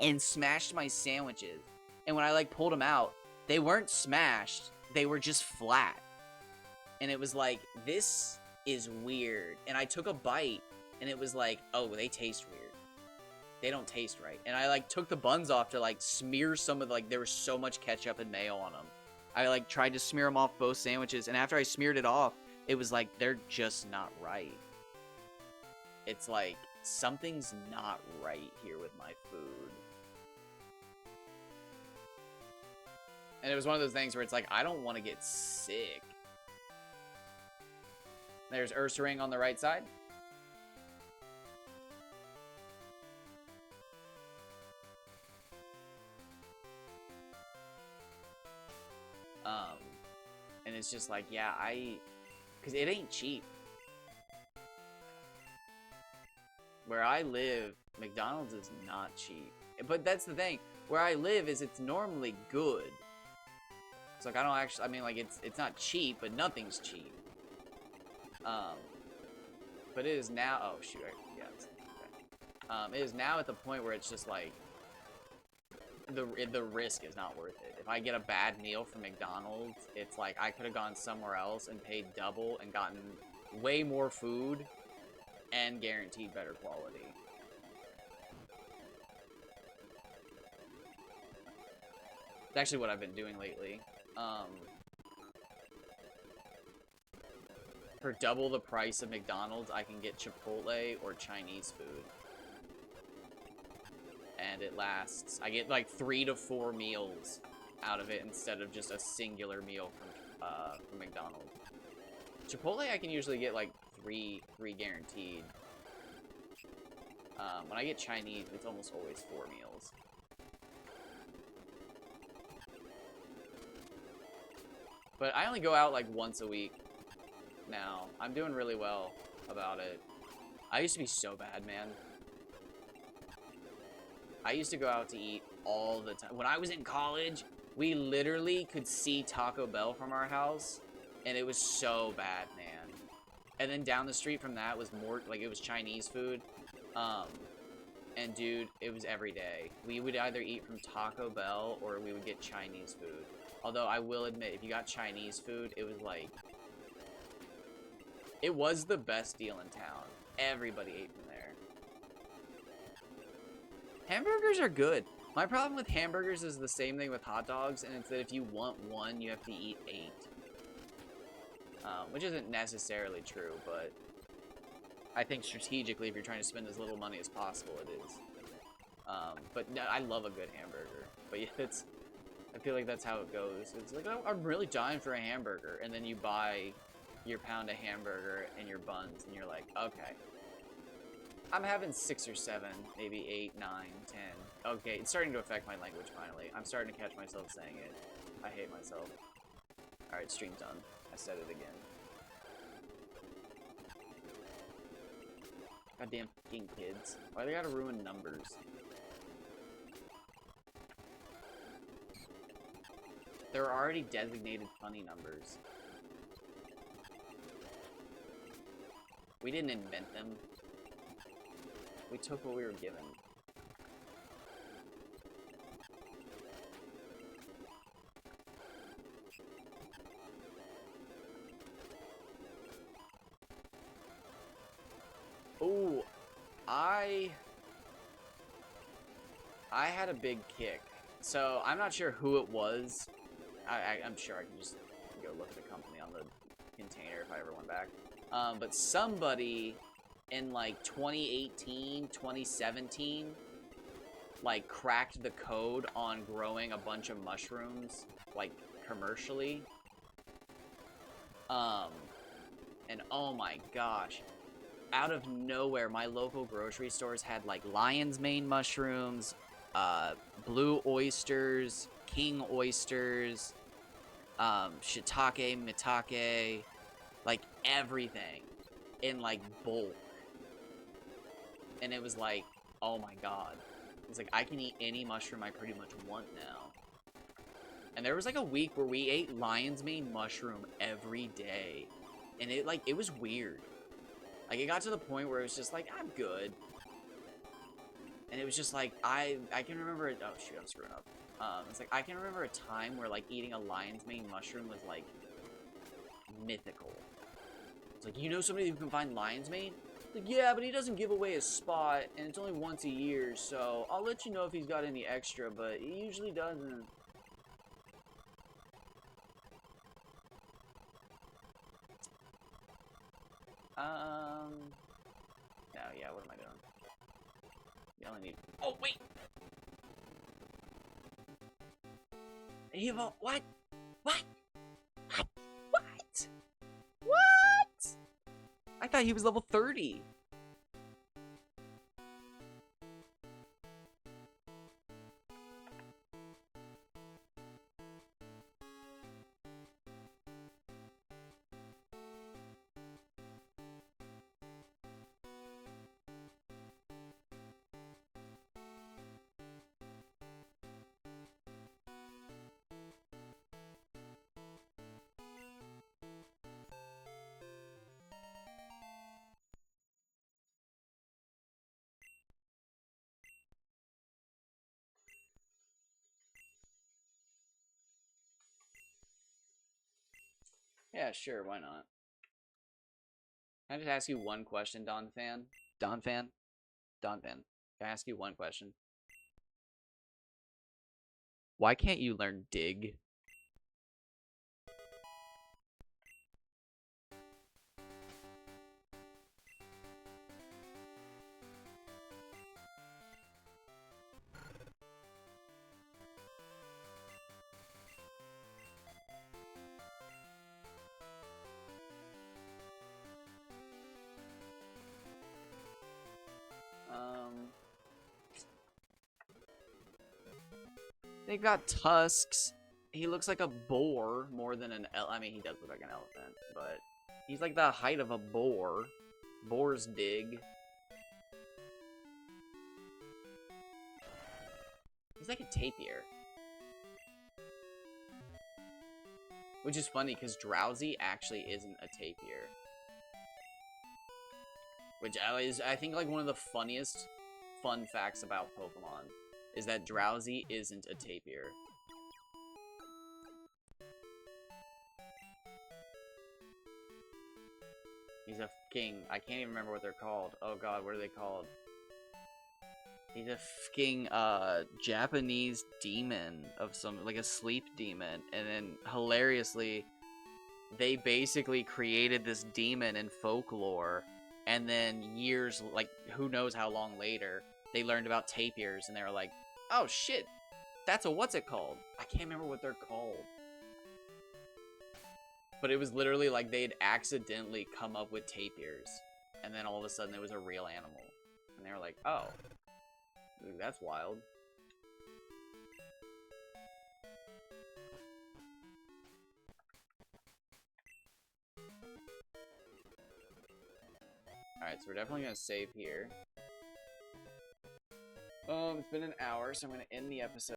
and smashed my sandwiches. And when I, like, pulled them out, they weren't smashed. They were just flat. And it was like, this is weird. And I took a bite. And it was like, oh, they taste weird. They don't taste right. And I, like, took the buns off to, like, smear some of the, like, there was so much ketchup and mayo on them. I, like, tried to smear them off both sandwiches. And after I smeared it off, it was like, they're just not right. It's like, something's not right here with my food. And it was one of those things where it's like, I don't want to get sick. There's Ursaring on the right side. And it's just like, yeah, because it ain't cheap. Where I live, McDonald's is not cheap. But that's the thing. Where I live is it's normally good. It's like, I don't actually, I mean, like, it's not cheap, but nothing's cheap. But it is now, oh, shoot, yeah. Okay. It is now at the point where it's just like, the risk is not worth it. If I get a bad meal from McDonald's, it's like I could have gone somewhere else and paid double and gotten way more food and guaranteed better quality. It's actually what I've been doing lately. For double the price of McDonald's, I can get Chipotle or Chinese food. And it lasts, I get like 3 to 4 meals out of it instead of just a singular meal from McDonald's. Chipotle I can usually get like three guaranteed. When I get Chinese, it's almost always 4 meals. But I only go out like once a week now. I'm doing really well about it. I used to be so bad, man. I used to go out to eat all the time. When I was in college, we literally could see Taco Bell from our house, and it was so bad, man. And then down the street from that was more, like, it was Chinese food. And dude, it was every day. We would either eat from Taco Bell or we would get Chinese food. Although I will admit, if you got Chinese food, it was like, it was the best deal in town. Everybody ate from there. Hamburgers are good. My problem with hamburgers is the same thing with hot dogs, and it's that if you want one, you have to eat 8. Which isn't necessarily true, but I think strategically, if you're trying to spend as little money as possible, it is. But no, I love a good hamburger. But yeah, I feel like that's how it goes. It's like, oh, I'm really dying for a hamburger, and then you buy your pound of hamburger and your buns, and you're like, okay. I'm having 6 or 7, maybe 8, 9, 10. Okay, it's starting to affect my language finally. I'm starting to catch myself saying it. I hate myself. Alright, stream's done. I said it again. Goddamn fucking kids. Why they gotta ruin numbers? There are already designated funny numbers. We didn't invent them. We took what we were given. Ooh, I had a big kick. So, I'm not sure who it was. I'm sure I can just go look at the company on the container if I ever went back. But somebody in like 2018, 2017 like, cracked the code on growing a bunch of mushrooms, like, commercially. And oh my gosh. Out of nowhere, my local grocery stores had, like, lion's mane mushrooms, blue oysters, king oysters, shiitake, mitake, like, everything in, like, bulk. And it was like, oh my god. It's like, I can eat any mushroom I pretty much want now. And there was, like, a week where we ate lion's mane mushroom every day. And it, like, it was weird. Like, it got to the point where it was just like, I'm good. And it was just like, I can remember it. Oh, shoot, I'm screwing up. It's like, I can remember a time where, like, eating a lion's mane mushroom was, like, mythical. It's like, you know somebody who can find lion's mane? Like, yeah, but he doesn't give away his spot, and it's only once a year, so I'll let you know if he's got any extra, but he usually doesn't. No, yeah, what am I doing? You only need... Oh, wait! Evo, what? What? What? What? What? I thought he was level 30. Yeah, sure, why not? Can I just ask you one question, Don Fan? Don Fan? Don Fan. Can I ask you one question? Why can't you learn dig? They've got tusks. He looks like a boar more than an I mean, he does look like an elephant, but he's like the height of a boar. Boars dig. He's like a tapir. Which is funny, because Drowsy actually isn't a tapir. Which is, I think, like one of the funniest fun facts about Pokemon. Is that Drowsy isn't a tapir. He's a fucking... I can't even remember what they're called. Oh god, what are they called? He's a fucking, Japanese demon of some... Like a sleep demon. And then, hilariously, they basically created this demon in folklore. And then years, like, who knows how long later, they learned about tapirs. And they were like, oh shit, that's a what's it called? I can't remember what they're called. But it was literally like they'd accidentally come up with tapirs. And then all of a sudden it was a real animal. And they were like, oh, dude, that's wild. Alright, so we're definitely going to save here. It's been an hour, so I'm going to end the episode.